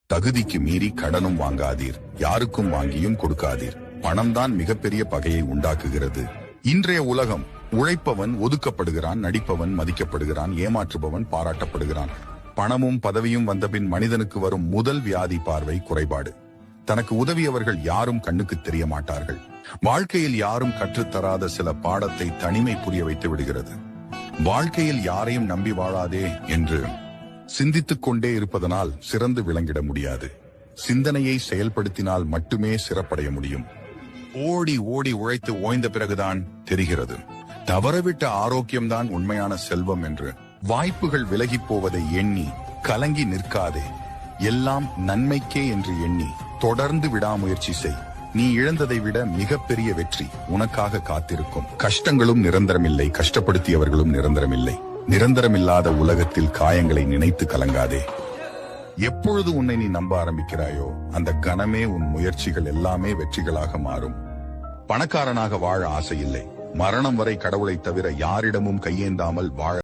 தகுதிக்கு மீறி கடனும் வாங்காதீர், யாருக்கும் வாங்கியும் கொடுக்காதீர். பணம்தான் மிகப்பெரிய பகையை உண்டாக்குகிறது. இன்றைய உலகம், உழைப்பவன் ஒதுக்கப்படுகிறான், நடிப்பவன் மதிக்கப்படுகிறான், ஏமாற்றுபவன் பாராட்டப்படுகிறான். பணமும் பதவியும் வந்தபின் மனிதனுக்கு வரும் முதல் வியாதி பார்வை குறைபாடு. தனக்கு உதவியவர்கள் யாரும் கண்ணுக்கு தெரிய மாட்டார்கள். வாழ்க்கையில் யாரும் கற்றுத்தராத சில பாடத்தை தனிமை புரிய வைத்து விடுகிறது. வாழ்க்கையில் யாரையும் நம்பி வாழாதே என்று சிந்தித்துக் கொண்டே இருப்பதனால் சிறந்து விளங்கிட முடியாது. சிந்தனையை செயல்படுத்தினால் மட்டுமே சிறப்படைய முடியும். ஓடி ஓடி உழைத்து ஓய்ந்த பிறகுதான் தெரிகிறது, தவறவிட்ட ஆரோக்கியம்தான் உண்மையான செல்வம் என்று. வாய்ப்புகள் விலகி போவதை எண்ணி கலங்கி நிற்காதே. எல்லாம் நன்மைக்கே என்று எண்ணி தொடர்ந்து விடாமுயற்சி செய். நீ இழந்ததை விட மிகப்பெரிய வெற்றி உனக்காக காத்திருக்கும். கஷ்டங்களும் நிரந்தரமில்லை, கஷ்டப்படுத்தியவர்களும் நிரந்தரமில்லை. நிரந்தரமில்லாத உலகத்தில் காயங்களை நினைத்து கலங்காதே. எப்பொழுது உன்னை நீ நம்ப ஆரம்பிக்கிறாயோ அந்த கணமே உன் முயற்சிகள் எல்லாமே வெற்றிகளாக மாறும். பணக்காரனாக வாழ ஆசை இல்லை, மரணம் வரை கடவுளை தவிர யாரிடமும் கையேந்தாமல் வாழ